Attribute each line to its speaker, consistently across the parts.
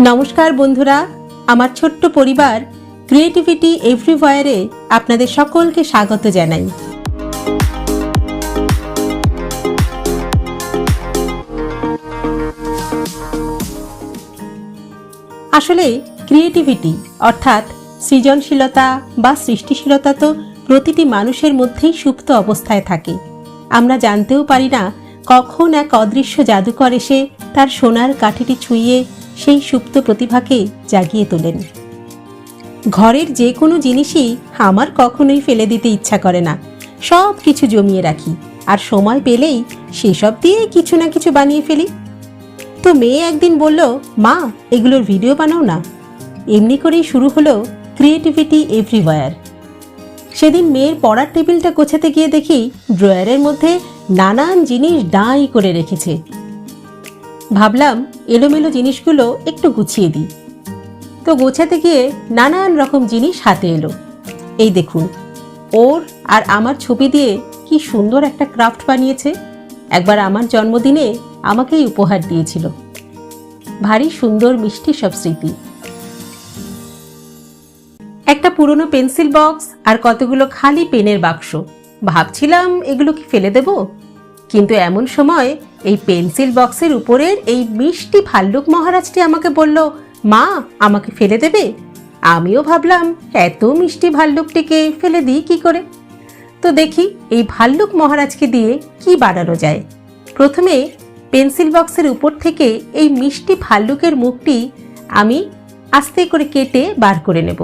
Speaker 1: নমস্কার বন্ধুরা, আমার ছোট্ট পরিবার ক্রিয়েটিভিটি এভরিওয়্যারে আপনাদের সকলকে স্বাগত জানাই। আসলে ক্রিয়েটিভিটি অর্থাৎ সৃজনশীলতা বা সৃষ্টিশীলতা তো প্রতিটি মানুষের মধ্যেই সুপ্ত অবস্থায় থাকে। আমরা জানতেও পারি না কখন এক অদৃশ্য জাদুকর এসে তার সোনার কাঠিটি ছুঁয়ে সেই সুপ্ত প্রতিভাকে জাগিয়ে তোলেন। ঘরের যে কোনো জিনিসই আমার কখনোই ফেলে দিতে ইচ্ছা করে না, সব কিছু জমিয়ে রাখি আর সময় পেলেই সেসব দিয়ে কিছু না কিছু বানিয়ে ফেলি। তো মেয়ে একদিন বলল, মা এগুলোর ভিডিও বানাও না। এমনি করেই শুরু হলো ক্রিয়েটিভিটি এভরিওয়্যার। সেদিন মেয়ের পড়ার টেবিলটা গোছাতে গিয়ে দেখি ড্রয়ারের মধ্যে নানান জিনিস ডাঁই করে রেখেছে। ভাবলাম এলোমেলো জিনিসগুলো একটু গুছিয়ে দিই। তো গোছাতে গিয়ে নানান রকম জিনিস হাতে এলো। এই দেখুন, ওর আর আমার ছবি দিয়ে কি সুন্দর একটা ক্রাফট বানিয়েছে। একবার আমার জন্মদিনে আমাকেই উপহার দিয়েছিল। ভারী সুন্দর মিষ্টি সব স্মৃতি। একটা পুরনো পেন্সিল বক্স আর কতগুলো খালি পেনের বাক্স। ভাবছিলাম এগুলো কি ফেলে দেব, কিন্তু এমন সময় এই পেন্সিল বক্সের উপরের এই মিষ্টি ভাল্লুক মহারাজটি আমাকে বলল, মা আমাকে ফেলে দেবে। আমিও ভাবলাম এত মিষ্টি ভাল্লুকটিকে ফেলে দিই কি করে। তো দেখি এই ভাল্লুক মহারাজকে দিয়ে কি বানানো যায়। প্রথমে পেন্সিল বক্সের উপর থেকে এই মিষ্টি ভাল্লুকের মুখটি আমি আস্তে করে কেটে বার করে নেব।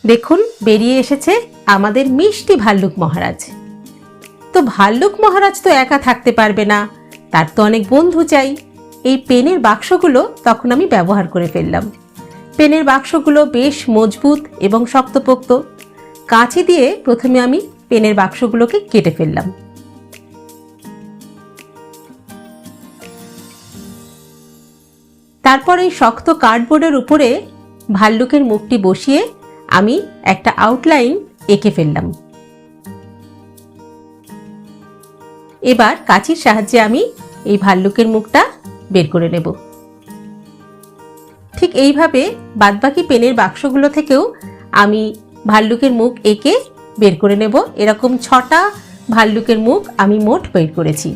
Speaker 1: দেখুন বেরিয়ে এসেছে আমাদের মিষ্টি ভাল্লুক মহারাজ। তো ভাল্লুক মহারাজ তো একা থাকতে পারবে না, তার তো অনেক বন্ধু চাই। এই পেনের বাক্সগুলো তখন আমি ব্যবহার করে ফেললাম। পেনের বাক্সগুলো বেশ মজবুত এবং শক্তপোক্ত। কাঁচি দিয়ে প্রথমে আমি পেনের বাক্সগুলোকে কেটে ফেললাম। তারপর এই শক্ত কার্ডবোর্ডের উপরে ভাল্লুকের মুখটি বসিয়ে আমি একটা আউটলাইন এঁকে ফেললাম। এবার কাঁচির সাহায্যে আমি এই ভাল্লুকের মুখটা বের করে নেব। ঠিক এইভাবে বাদবাকি পেনের বাক্সগুলো থেকেও আমি ভাল্লুকের মুখ এঁকে বের করে নেব। এরকম 6টা ভাল্লুকের মুখ আমি মোট বের করেছি।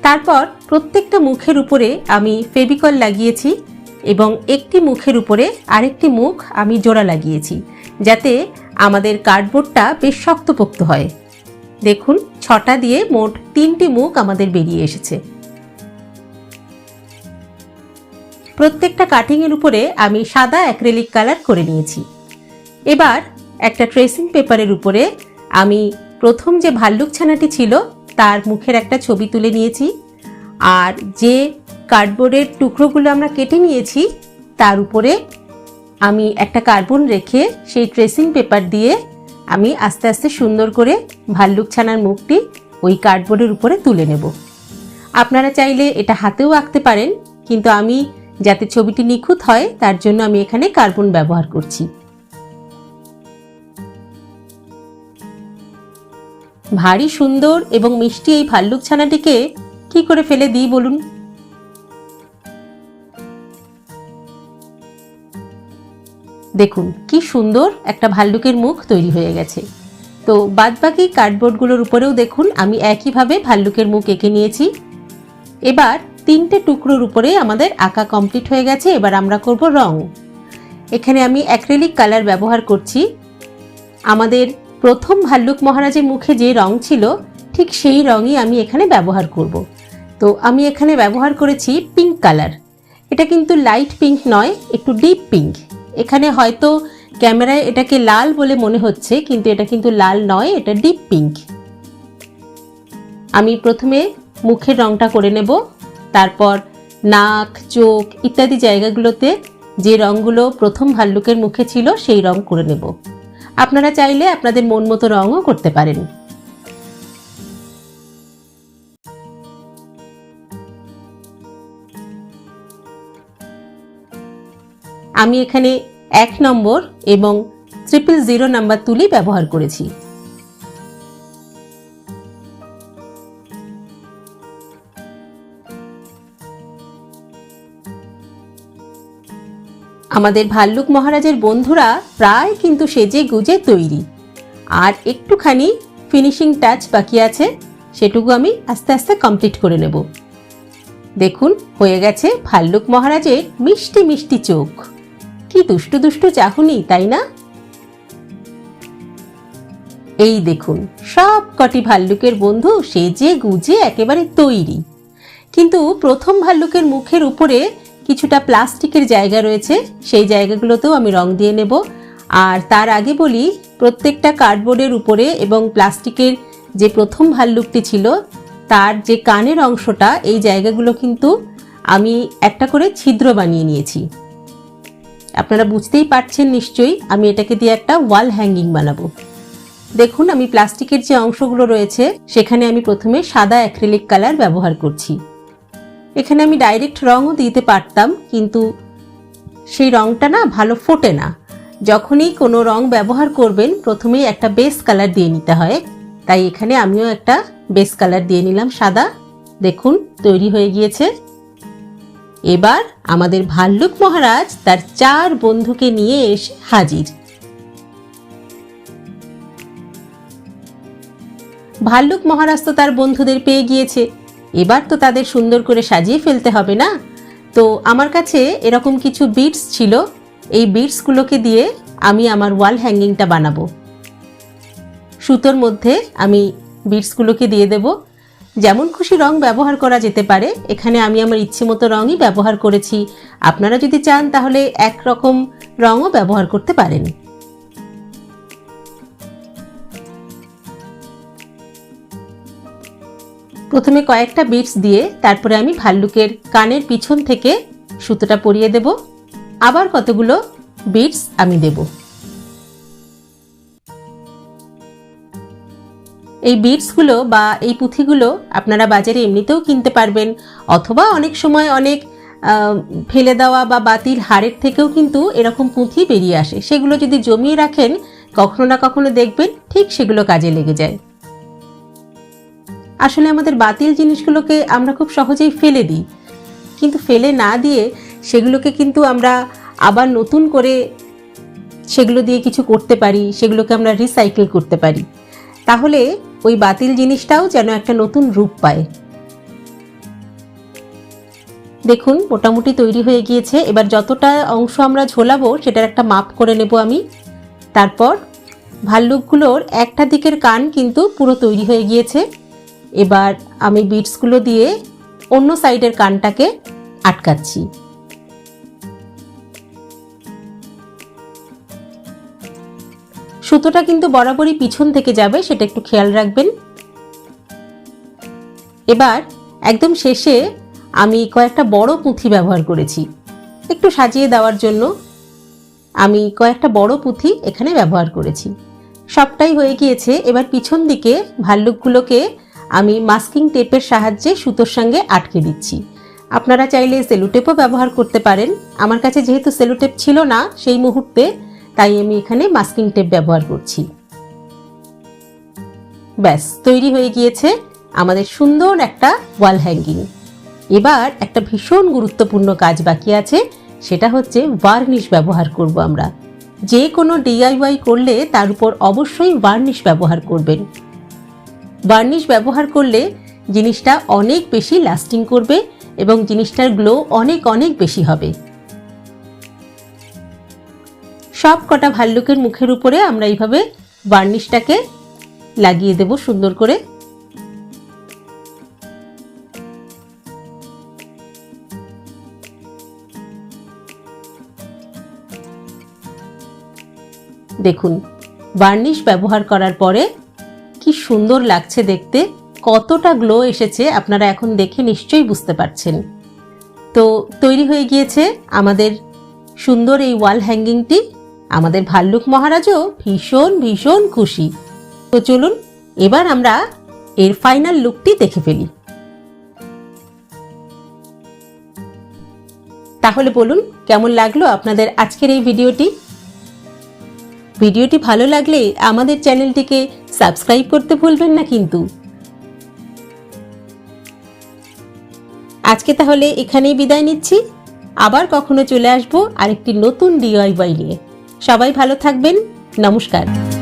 Speaker 1: তারপর প্রত্যেকটা মুখের উপরে আমি ফেভিকল লাগিয়েছি এবং একটি মুখের উপরে আরেকটি মুখ আমি জোড়া লাগিয়েছি, যাতে আমাদের কার্ডবোর্ডটা বেশ শক্তপোক্ত হয়। দেখুন 6টা দিয়ে মোট 3টি মুখ আমাদের বেরিয়ে এসেছে। প্রত্যেকটা কাটিংয়ের উপরে আমি সাদা অ্যাক্রিলিক কালার করে নিয়েছি। এবার একটা ট্রেসিং পেপারের উপরে আমি প্রথম যে ভাল্লুক ছানাটি ছিল তার মুখের একটা ছবি তুলে নিয়েছি, আর যে কার্ডবোর্ডের টুকরোগুলো আমরা কেটে নিয়েছি তার উপরে আমি একটা কার্বন রেখে সেই ট্রেসিং পেপার দিয়ে আমি আস্তে আস্তে সুন্দর করে ভাল্লুক ছানার মুখটি ওই কার্ডবোর্ডের উপরে তুলে নেব। আপনারা চাইলে এটা হাতেও আঁকতে পারেন, কিন্তু আমি যাতে ছবিটি নিখুঁত হয় তার জন্য আমি এখানে কার্বন ব্যবহার করছি। ভারী সুন্দর এবং মিষ্টি এই ভাল্লুক ছানাটিকে কি করে ফেলে দিই বলুন। দেখুন কি সুন্দর একটা ভাল্লুকের মুখ তৈরি হয়ে গেছে। তো বাদবাকি কার্ডবোর্ডগুলোর উপরেও দেখুন আমি একইভাবে ভাল্লুকের মুখ এঁকে নিয়েছি। এবার 3টে টুকরোর উপরে আমাদের আঁকা কমপ্লিট হয়ে গেছে। এবার আমরা করব রং। এখানে আমি অ্যাক্রিলিক কালার ব্যবহার করছি। আমাদের প্রথম ভাল্লুক মহারাজের মুখে যে রং ছিল ঠিক সেই রঙই আমি এখানে ব্যবহার করব। তো আমি এখানে ব্যবহার করেছি পিঙ্ক কালার। এটা কিন্তু লাইট পিঙ্ক নয়, একটু ডিপ পিঙ্ক। এখানে হয়তো ক্যামেরায় এটাকে লাল বলে মনে হচ্ছে, কিন্তু এটা কিন্তু লাল নয়, এটা ডিপ পিঙ্ক। আমি প্রথমে মুখের রংটা করে নেব, তারপর নাক, চোখ ইত্যাদি জায়গাগুলোতে যে রঙগুলো প্রথম ভাল্লুকের মুখে ছিল সেই রং করে নেব। আপনারা চাইলে আপনাদের মন মতো রঙও করতে পারেন। আমি এখানে 1 নম্বর এবং 000 নাম্বার তুলি ব্যবহার করেছি। আমাদের ভাল্লুক মহারাজের বন্ধুরা প্রায় কিন্তু সেজে গুজে তৈরি, আর একটুখানি ফিনিশিং টাচ বাকি আছে, সেটুকু আমি আস্তে আস্তে কমপ্লিট করে নেব। দেখুন হয়ে গেছে ভাল্লুক মহারাজের মিষ্টি মিষ্টি চোখ। কি দুষ্টু দুষ্টু চাহনি, তাই না? এই দেখুন সব কটি ভাল্লুকের বন্ধু সেজে গুজে একেবারে তৈরি। কিন্তু প্রথম ভাল্লুকের মুখের উপরে কিছুটা প্লাস্টিকের জায়গা রয়েছে, সেই জায়গাগুলোতেও আমি রং দিয়ে নেব। আর তার আগে বলি, প্রত্যেকটা কার্ডবোর্ডের উপরে এবং প্লাস্টিকের যে প্রথম ভাল্লুকটি ছিল তার যে কানের অংশটা, এই জায়গাগুলো কিন্তু আমি একটা করে ছিদ্র বানিয়ে নিয়েছি। আপনারা বুঝতেই পারছেন নিশ্চয়ই আমি এটাকে দিয়ে একটা ওয়াল হ্যাঙ্গিং বানাবো। দেখুন আমি প্লাস্টিকের যে অংশগুলো রয়েছে সেখানে আমি প্রথমে সাদা অ্যাক্রিলিক কালার ব্যবহার করছি। এখানে আমি ডাইরেক্ট রঙও দিতে পারতাম, কিন্তু সেই রঙটা না ভালো ফোটে না। যখনই কোনো রং ব্যবহার করবেন প্রথমেই একটা বেস কালার দিয়ে নিতে হয়, তাই এখানে আমিও একটা বেস কালার দিয়ে নিলাম সাদা। দেখুন তৈরি হয়ে গিয়েছে। এবার আমাদের ভাল্লুক মহারাজ তার 4 বন্ধুকে নিয়ে এসে হাজির। ভাল্লুক মহারাজ তো তার বন্ধুদের পেয়ে গিয়েছে, এবার তো তাদের সুন্দর করে সাজিয়ে ফেলতে হবে না? তো আমার কাছে এরকম কিছু বিটস ছিল, এই বিটসগুলোকে দিয়ে আমি আমার ওয়াল হ্যাঙ্গিংটা বানাবো। সুতোর মধ্যে আমি বিটসগুলোকে দিয়ে দেব। যেমন খুশি রং ব্যবহার করা যেতে পারে, এখানে আমি আমার ইচ্ছে মতো রঙই ব্যবহার করেছি। আপনারা যদি চান তাহলে একরকম রঙও ব্যবহার করতে পারেন। প্রথমে কয়েকটা বিটস দিয়ে তারপরে আমি ভাল্লুকের কানের পিছন থেকে সুতোটা পরিয়ে দেব। আবার কতগুলো বিটস আমি দেব। এই বিটসগুলো বা এই পুঁথিগুলো আপনারা বাজারে এমনিতেও কিনতে পারবেন, অথবা অনেক সময় অনেক ফেলে দেওয়া বা বাতিল হাড়ের থেকেও কিন্তু এরকম পুঁথি বেরিয়ে আসে। সেগুলো যদি জমিয়ে রাখেন কখনো না কখনো দেখবেন ঠিক সেগুলো কাজে লেগে যায়। আসলে আমাদের বাতিল জিনিসগুলোকে আমরা খুব সহজেই ফেলে দিই, কিন্তু ফেলে না দিয়ে সেগুলোকে কিন্তু আমরা আবার নতুন করে সেগুলো দিয়ে কিছু করতে পারি, সেগুলোকে আমরা রিসাইকেল করতে পারি। তাহলে ওই বাতিল জিনিসটাও যেন একটা নতুন রূপ পায়। দেখুন মোটামুটি তৈরি হয়ে গিয়েছে। এবার যতটা অংশ আমরা ঝোলাবো সেটার একটা মাপ করে নেব আমি। তারপর ভাল্লুকগুলোর একটা দিকের কান কিন্তু পুরো তৈরি হয়ে গিয়েছে। এবার আমি বিটসগুলো দিয়ে অন্য সাইডের কানটাকে আটকাচ্ছি। সুতোটা কিন্তু বরাবরই পিছন থেকে যাবে, সেটা একটু খেয়াল রাখবেন। এবার একদম শেষে আমি কয়েকটা বড় পুঁথি ব্যবহার করেছি একটু সাজিয়ে দেওয়ার জন্য। আমি কয়েকটা বড় পুঁথি এখানে ব্যবহার করেছি। সবটাই হয়ে গিয়েছে। এবার পিছন দিকে ভাল্লুকগুলোকে আমি মাস্কিং টেপের সাহায্যে সুতোর সঙ্গে আটকে দিচ্ছি। আপনারা চাইলে সেলোটেপও ব্যবহার করতে পারেন। আমার কাছে যেহেতু সেলোটেপ ছিল না সেই মুহূর্তে, তাই আমি এখানে মাস্কিং টেপ ব্যবহার করছি। ব্যাস তৈরি হয়ে গিয়েছে আমাদের সুন্দর একটা ওয়াল হ্যাঙ্গিং। এবার একটা ভীষণ গুরুত্বপূর্ণ কাজ বাকি আছে, সেটা হচ্ছে ভার্নিশ ব্যবহার করব আমরা। যে কোনো ডিআইওয়াই করলে তার উপর অবশ্যই ভার্নিশ ব্যবহার করবেন। ভার্নিশ ব্যবহার করলে জিনিসটা অনেক বেশি লাস্টিং করবে এবং জিনিসটার গ্লো অনেক অনেক বেশি হবে। সব কটা ভাল্লুকের মুখের উপরে আমরা এইভাবে ভার্নিশটাকে লাগিয়ে দেব সুন্দর করে। দেখুন ভার্নিশ ব্যবহার করার পরে কি সুন্দর লাগছে দেখতে, কতটা গ্লো এসেছে আপনারা এখন দেখে নিশ্চয়ই বুঝতে পারছেন। তো তৈরি হয়ে গিয়েছে আমাদের সুন্দর এই ওয়াল হ্যাঙ্গিংটি। আমাদের ভাল্লুক মহারাজও ভীষণ ভীষণ খুশি। তো চলুন এবার আমরা এর ফাইনাল লুকটি দেখে ফেলি। তাহলে বলুন কেমন লাগলো আপনাদের আজকের এই ভিডিওটি। ভিডিওটি ভালো লাগলে আমাদের চ্যানেলটিকে সাবস্ক্রাইব করতে ভুলবেন না কিন্তু। আজকে তাহলে এখানেই বিদায় নিচ্ছি। আবার কখনো চলে আসবো আরেকটি নতুন DIY নিয়ে। সবাই ভালো থাকবেন। নমস্কার।